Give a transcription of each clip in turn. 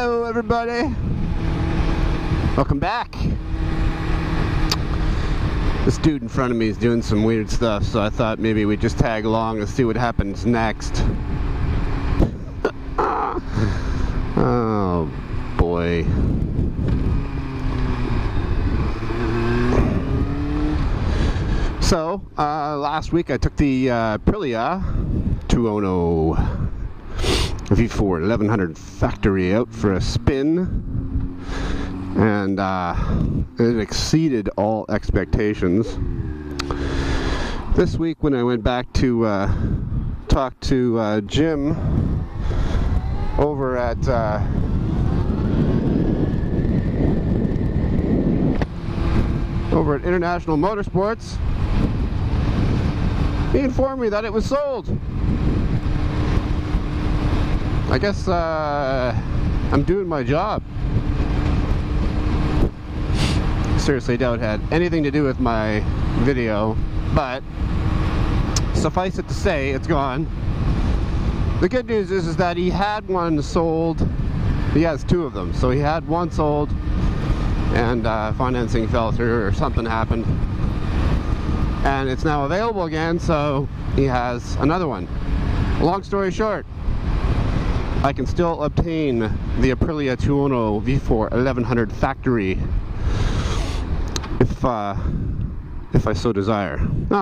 Hello everybody, welcome back. This dude in front of me is doing some weird stuff, so I thought maybe we'd just tag along and see what happens next. Oh boy. So, last week I took the Aprilia 2.0 V4 1100 factory out for a spin, and it exceeded all expectations. This week when I went back to talk to Jim over at International Motorsports, he informed me that it was sold. I guess I'm doing my job. Seriously doubt it had anything to do with my video, but suffice it to say, it's gone. The good news is that he had one sold. He has two of them, so he had one sold, and financing fell through or something happened, and it's now available again, so he has another one. Long story short, I can still obtain the Aprilia 2.0 V4 1100 factory if I so desire.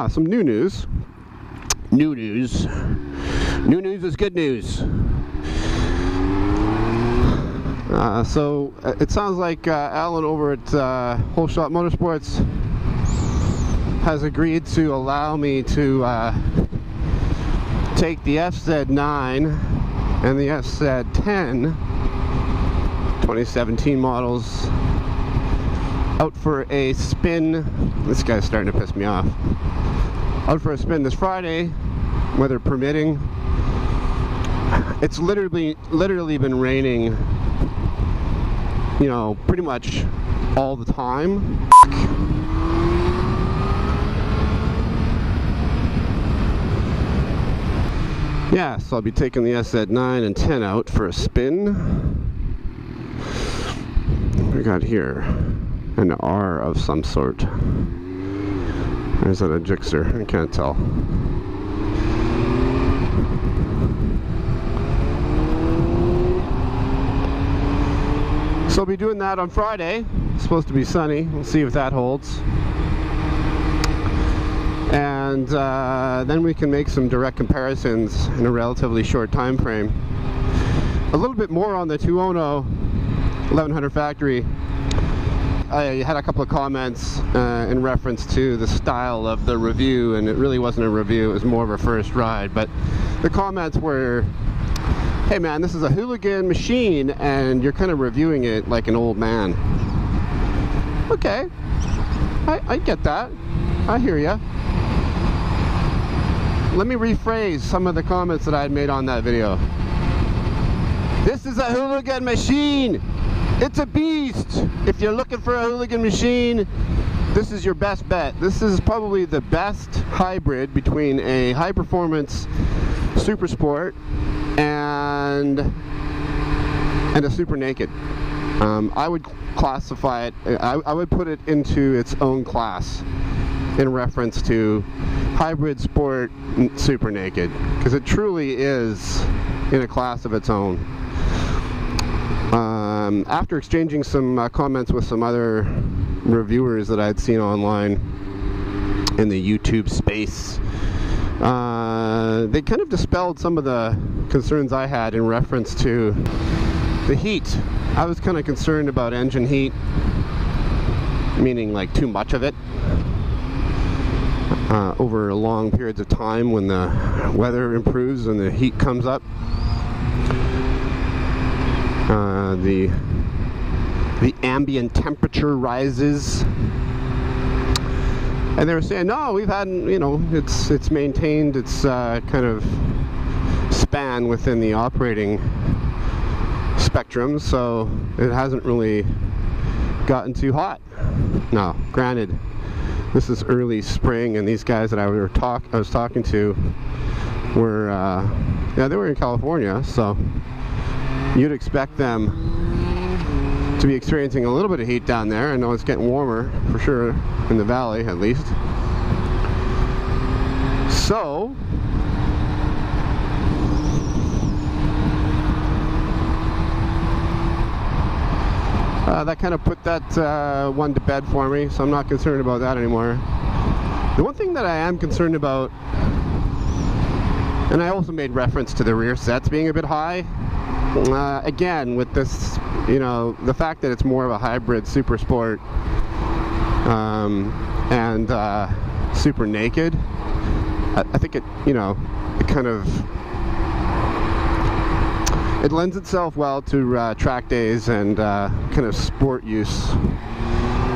Some new news. New news is good news. So it sounds like Alan over at Whole Shot Motorsports has agreed to allow me to take the FZ9 and the FZ10 2017 models out for a spin. This guy's starting to piss me off. Out for a spin this Friday, weather permitting. It's literally been raining, you know, pretty much all the time. Yeah, so I'll be taking the SZ9 and 10 out for a spin. What we got here? An R of some sort. Or is that a Gixxer? I can't tell. So I'll be doing that on Friday. It's supposed to be sunny. We'll see if that holds. And then we can make some direct comparisons in a relatively short time frame. A little bit more on the 2.0 1100 factory. I had a couple of comments in reference to the style of the review, and it really wasn't a review, it was more of a first ride. But the comments were, hey man, this is a hooligan machine and you're kind of reviewing it like an old man. Okay, I get that. I hear ya. Let me rephrase some of the comments that I had made on that video. This is a hooligan machine. It's a beast. If you're looking for a hooligan machine, this is your best bet. This is probably the best hybrid between a high-performance super sport and a super naked. I would classify it, I would put it into its own class in reference to hybrid sport super naked, because it truly is in a class of its own. After exchanging some comments with some other reviewers that I had seen online in the YouTube space, they kind of dispelled some of the concerns I had in reference to the heat. I was kind of concerned about engine heat, meaning like too much of it over long periods of time when the weather improves and the heat comes up. The ambient temperature rises, and they were saying, no, we've had, you know, it's maintained its kind of span within the operating spectrum, so it hasn't really gotten too hot. Now, granted, this is early spring, and these guys that I was talking to were, yeah, they were in California, so you'd expect them to be experiencing a little bit of heat down there. I know it's getting warmer for sure in the valley, at least. So that kind of put that one to bed for me, so I'm not concerned about that anymore. The one thing that I am concerned about, and I also made reference to the rear sets being a bit high, again with this, you know, the fact that it's more of a hybrid super sport and super naked, I think it, you know, it kind of, it lends itself well to track days and kind of sport use.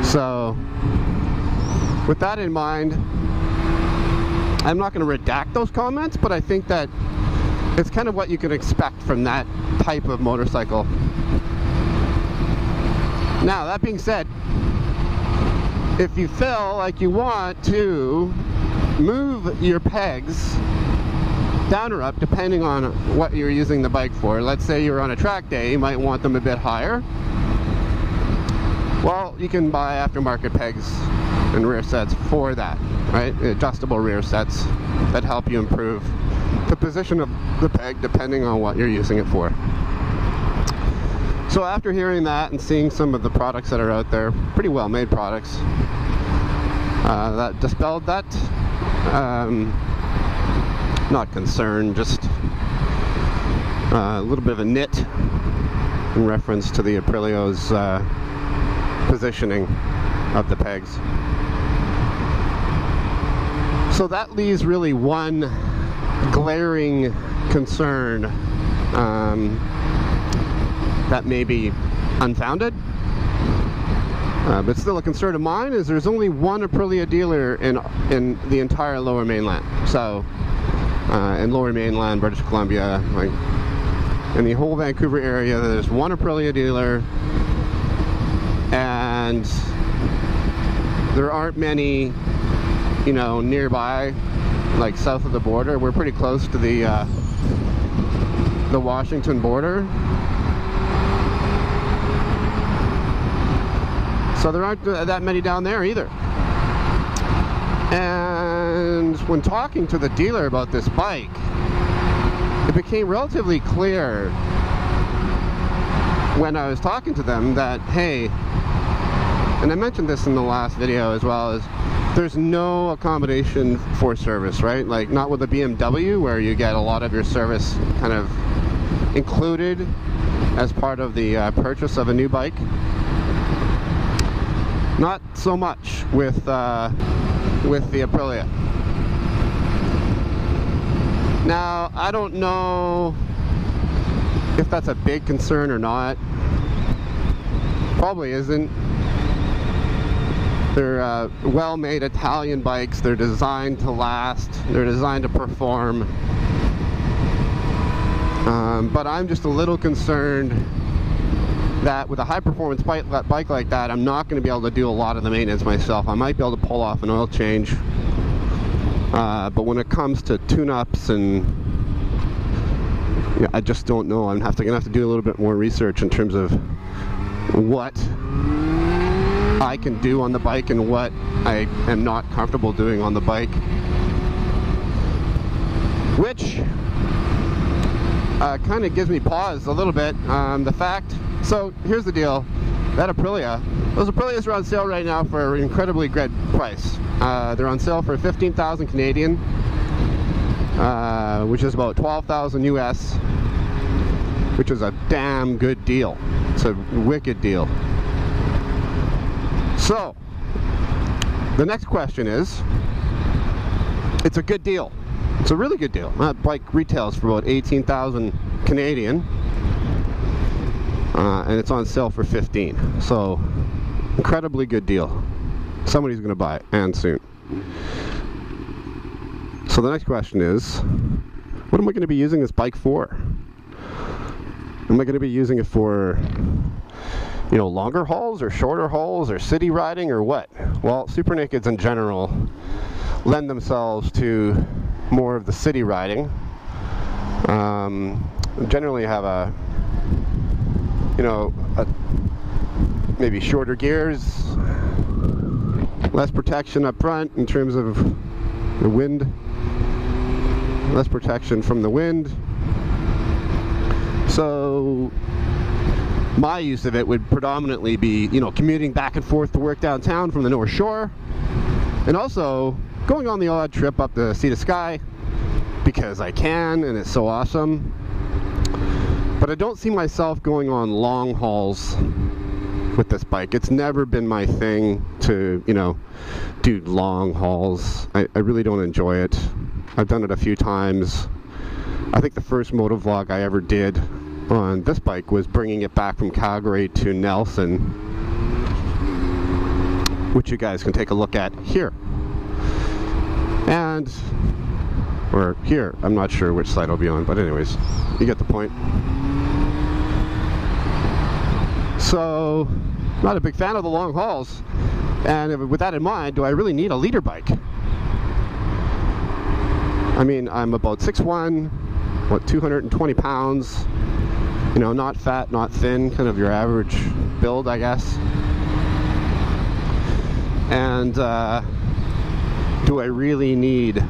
So with that in mind, I'm not going to redact those comments, but I think that it's kind of what you can expect from that type of motorcycle. Now, that being said, if you feel like you want to move your pegs down or up, depending on what you're using the bike for. Let's say you're on a track day, you might want them a bit higher. Well, you can buy aftermarket pegs and rear sets for that, right? Adjustable rear sets that help you improve the position of the peg depending on what you're using it for. So after hearing that and seeing some of the products that are out there, pretty well made products, that dispelled that. Not concerned, just a little bit of a nit in reference to the Aprilia's positioning of the pegs. So that leaves really one glaring concern that may be unfounded, but still a concern of mine, is there's only one Aprilia dealer in the entire Lower Mainland. So in Lower Mainland, British Columbia, like in the whole Vancouver area, there's one Aprilia dealer, and there aren't many, you know, nearby, like south of the border. We're pretty close to the Washington border, so there aren't that many down there either. And when talking to the dealer about this bike, it became relatively clear when I was talking to them that, hey, and I mentioned this in the last video as well, is there's no accommodation for service, right? Like not with a BMW where you get a lot of your service kind of included as part of the purchase of a new bike. Not so much with the Aprilia. Now, I don't know if that's a big concern or not. Probably isn't. They're well-made Italian bikes. They're designed to last. They're designed to perform. But I'm just a little concerned that with a high-performance bike like that, I'm not going to be able to do a lot of the maintenance myself. I might be able to pull off an oil change. But when it comes to tune-ups and, yeah, I just don't know. I'm gonna have to do a little bit more research in terms of what I can do on the bike and what I am not comfortable doing on the bike, which kind of gives me pause a little bit. The fact, so here's the deal, that Aprilia, those Aprilias are on sale right now for an incredibly great price. They're on sale for 15,000 Canadian, which is about 12,000 US, which is a damn good deal. It's a wicked deal. So, the next question is, it's a good deal. It's a really good deal. That bike retails for about 18,000 Canadian, and it's on sale for 15. So, incredibly good deal. Somebody's going to buy it, and soon. So the next question is, what am I going to be using this bike for? Am I going to be using it for, you know, longer hauls or shorter hauls or city riding or what? Well, super nakeds in general lend themselves to more of the city riding. Generally have a, you know, a maybe shorter gears, less protection up front in terms of the wind, less protection from the wind. So my use of it would predominantly be, you know, commuting back and forth to work downtown from the North Shore, and also going on the odd trip up the Sea to Sky because I can and it's so awesome. But I don't see myself going on long hauls with this bike. It's never been my thing to, you know, do long hauls. I really don't enjoy it. I've done it a few times. I think the first moto vlog I ever did on this bike was bringing it back from Calgary to Nelson, which you guys can take a look at here. And, or here, I'm not sure which side I'll be on, but anyways, you get the point. So, not a big fan of the long hauls, and with that in mind, do I really need a leader bike? I mean, I'm about 6'1", what, 220 pounds, you know, not fat, not thin, kind of your average build, I guess. And do I really need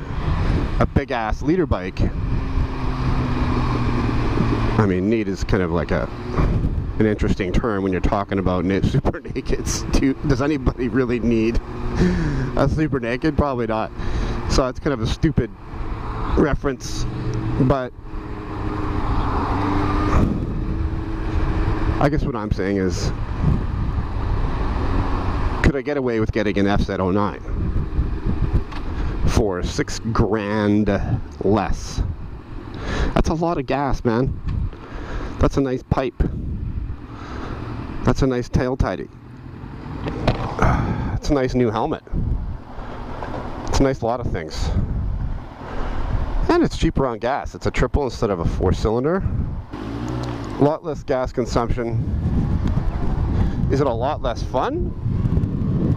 a big ass leader bike? I mean, need is kind of like an interesting term when you're talking about super nakeds. Does anybody really need a super naked? Probably not. So it's kind of a stupid reference, but I guess what I'm saying is, could I get away with getting an FZ09 for $6 grand less? That's a lot of gas, man. That's a nice pipe. That's a nice tail tidy. It's a nice new helmet. It's a nice lot of things. And it's cheaper on gas. It's a triple instead of a 4-cylinder. A lot less gas consumption. Is it a lot less fun?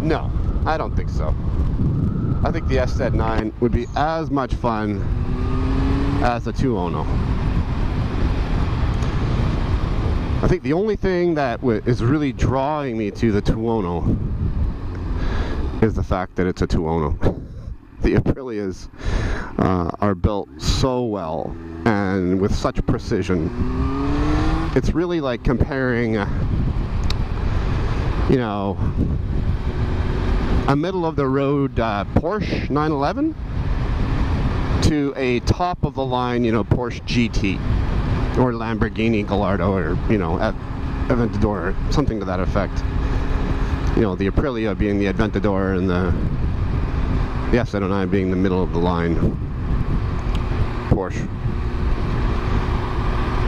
No, I don't think so. I think the SZ9 would be as much fun as the 2.0. I think the only thing that is really drawing me to the 2.0 is the fact that it's a 2.0. The Aprilias are built so well and with such precision. It's really like comparing, you know, a middle-of-the-road Porsche 911 to a top-of-the-line, you know, Porsche GT or Lamborghini Gallardo, or, you know, Aventador, or something to that effect. You know, the Aprilia being the Aventador and the FZ09 being the middle-of-the-line Porsche.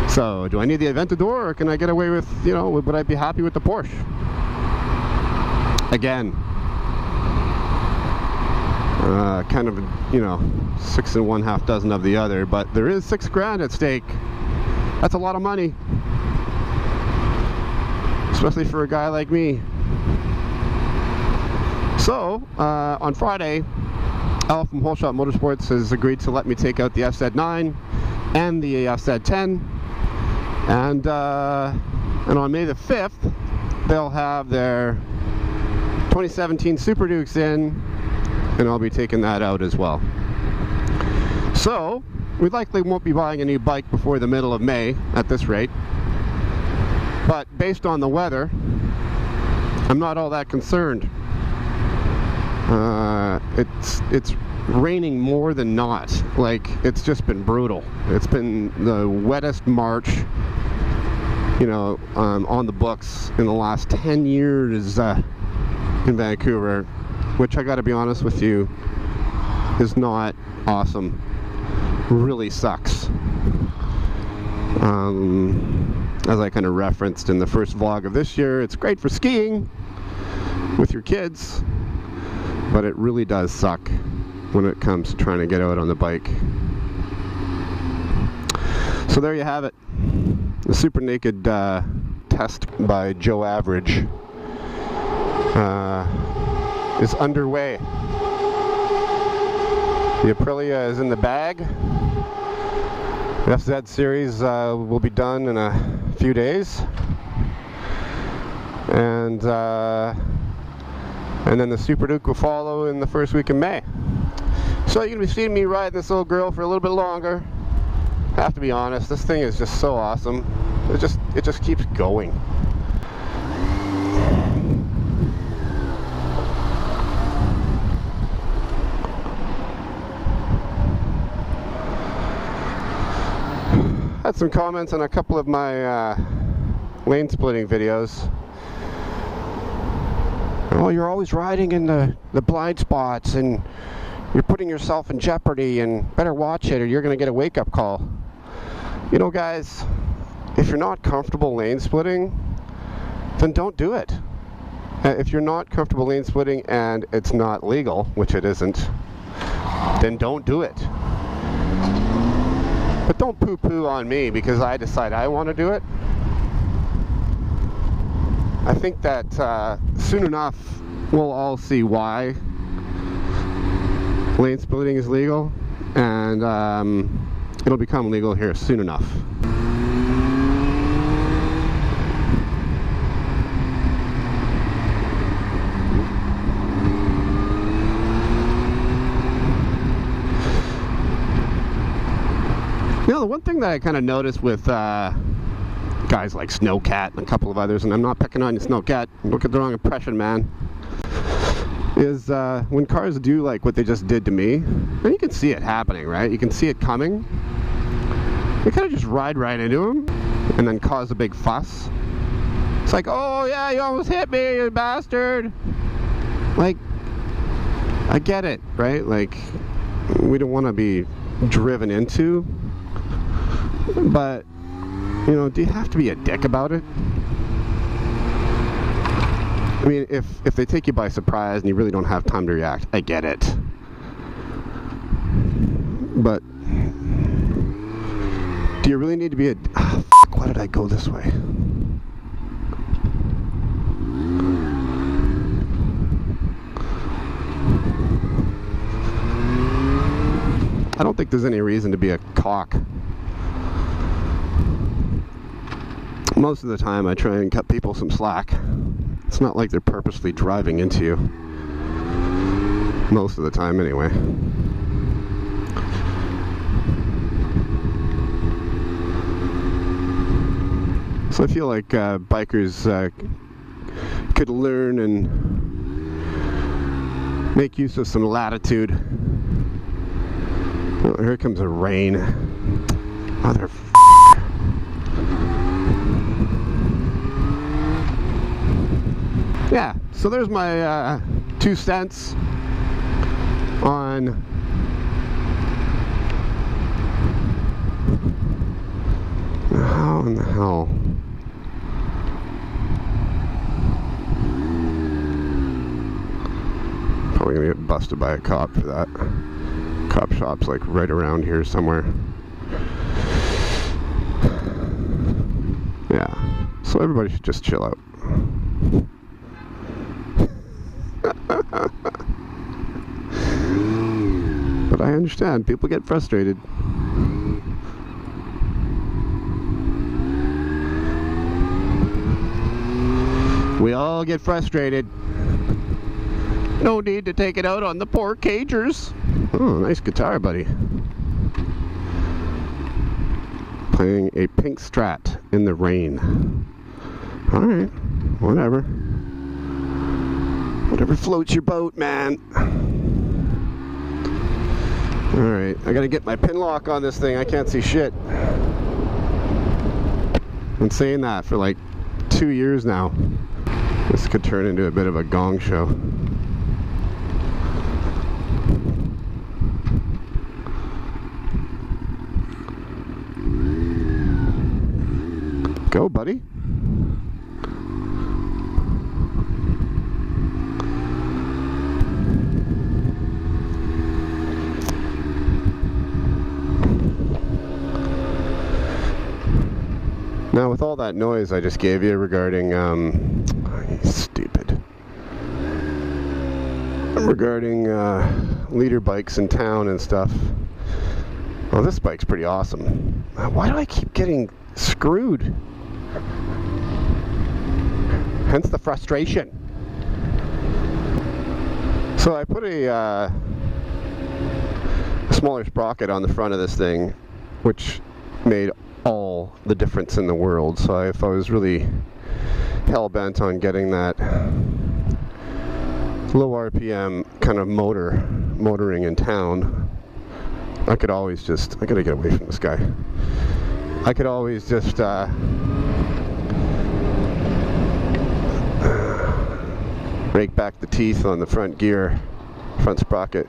So, do I need the Aventador, or can I get away with, you know, would I be happy with the Porsche? Again, kind of, you know, 6 1/2 dozen of the other, but there is $6 grand at stake. That's a lot of money, especially for a guy like me. So, on Friday, Al from Whole Shot Motorsports has agreed to let me take out the FZ9 and the FZ10, and on May the 5th, they'll have their 2017 Super Dukes in, and I'll be taking that out as well. So, we likely won't be buying a new bike before the middle of May at this rate, but based on the weather, I'm not all that concerned. It's raining more than not. Like, it's just been brutal. It's been the wettest March, you know, on the books in the last 10 years in Vancouver, which I gotta be honest with you, is not awesome. Really sucks. As I kind of referenced in the first vlog of this year, it's great for skiing with your kids, but it really does suck when it comes to trying to get out on the bike. So there you have it. The Super Naked test by Joe Average is underway. The Aprilia is in the bag. The FZ series will be done in a few days. and then the Super Duke will follow in the first week of May. So you're gonna be seeing me ride this little girl for a little bit longer. I have to be honest, this thing is just so awesome. It just keeps going. Had some comments on a couple of my lane splitting videos. Oh, you're always riding in the blind spots and you're putting yourself in jeopardy, and better watch it or you're going to get a wake-up call. You know, guys, if you're not comfortable lane splitting, then don't do it. If you're not comfortable lane splitting and it's not legal, which it isn't, then don't do it. But don't poo-poo on me because I decide I want to do it. I think that soon enough we'll all see why lane splitting is legal, and it'll become legal here soon enough. You know, the one thing that I kind of noticed with guys like Snowcat and a couple of others, and I'm not picking on you, Snowcat, don't get the wrong impression, man, is when cars do like what they just did to me, and you can see it happening, right? You can see it coming. They kind of just ride right into them and then cause a big fuss. It's like, oh yeah, you almost hit me, you bastard. Like, I get it, right? Like, we don't want to be driven into, but you know, do you have to be a dick about it? I mean, if they take you by surprise and you really don't have time to react, I get it. But do you really need to be a... Oh, fuck, why did I go this way? I don't think there's any reason to be a cock. Most of the time I try and cut people some slack. It's not like they're purposely driving into you. Most of the time, anyway. So I feel like bikers could learn and make use of some latitude. Oh, here comes a rain. Mother. Yeah, so there's my 2 cents on how in the hell. Probably gonna get busted by a cop for that. Cop shop's like right around here somewhere. Yeah, so everybody should just chill out. But I understand, people get frustrated. We all get frustrated. No need to take it out on the poor cagers. Oh, nice guitar, buddy. Playing a pink Strat in the rain. Alright, whatever. Whatever floats your boat, man. Alright, I gotta get my pin lock on this thing. I can't see shit. Been saying that for like 2 years now. This could turn into a bit of a gong show. Go, buddy. Now, with all that noise I just gave you regarding, stupid. Regarding leader bikes in town and stuff. Well, this bike's pretty awesome. Why do I keep getting screwed? Hence the frustration. So I put a smaller sprocket on the front of this thing, which made all the difference in the world. So if I was really hell-bent on getting that low RPM kind of motoring in town, I could always just, I gotta get away from this guy. I could always just rake back the teeth on the front gear, front sprocket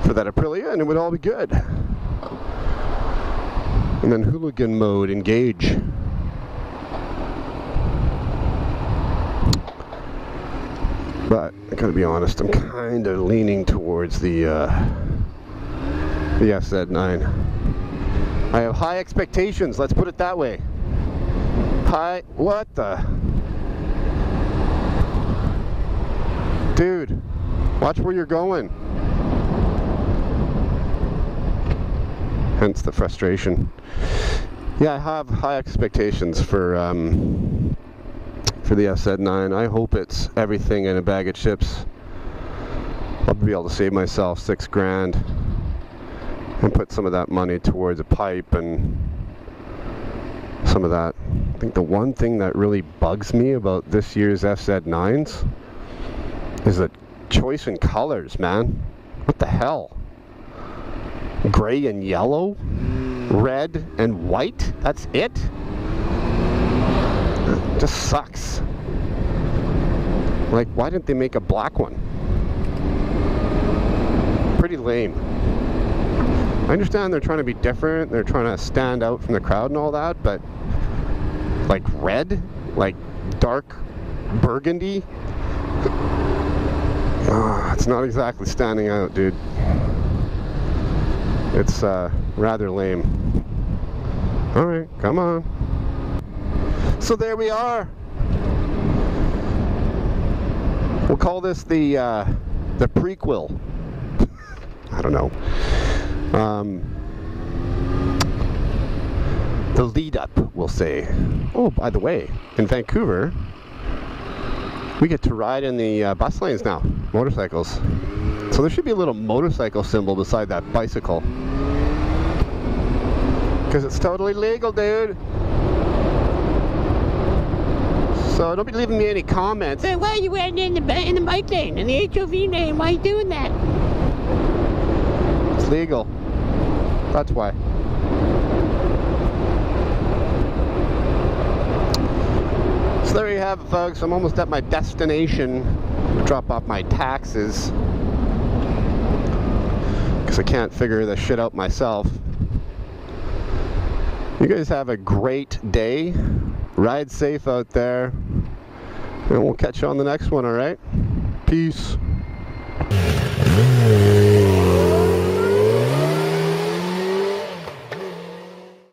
for that Aprilia, and it would all be good. And then hooligan mode, engage. But I gotta be honest, I'm kind of leaning towards the SZ9. I have high expectations, let's put it that way. What the? Dude, watch where you're going. Hence the frustration. Yeah, I have high expectations for the SZ9. I hope it's everything in a bag of chips. I'll be able to save myself $6 grand and put some of that money towards a pipe and some of that. I think the one thing that really bugs me about this year's SZ9s is the choice in colors, man. What the hell? Gray and yellow? Red and white? That's it? It just sucks. Like, why didn't they make a black one? Pretty lame. I understand they're trying to be different, they're trying to stand out from the crowd and all that, but like red? Like dark burgundy? It's not exactly standing out, dude. It's rather lame. Alright, come on. So there we are. We'll call this the prequel. I don't know. The lead up, we'll say. Oh, by the way, in Vancouver, we get to ride in the bus lanes now, motorcycles. So there should be a little motorcycle symbol beside that bicycle. Because it's totally legal, dude. So don't be leaving me any comments. Hey, why are you riding in the bike lane, in the HOV lane? Why are you doing that? It's legal. That's why. So there you have it, folks. I'm almost at my destination to drop off my taxes. Because I can't figure this shit out myself. You guys have a great day. Ride safe out there. And we'll catch you on the next one, alright? Peace.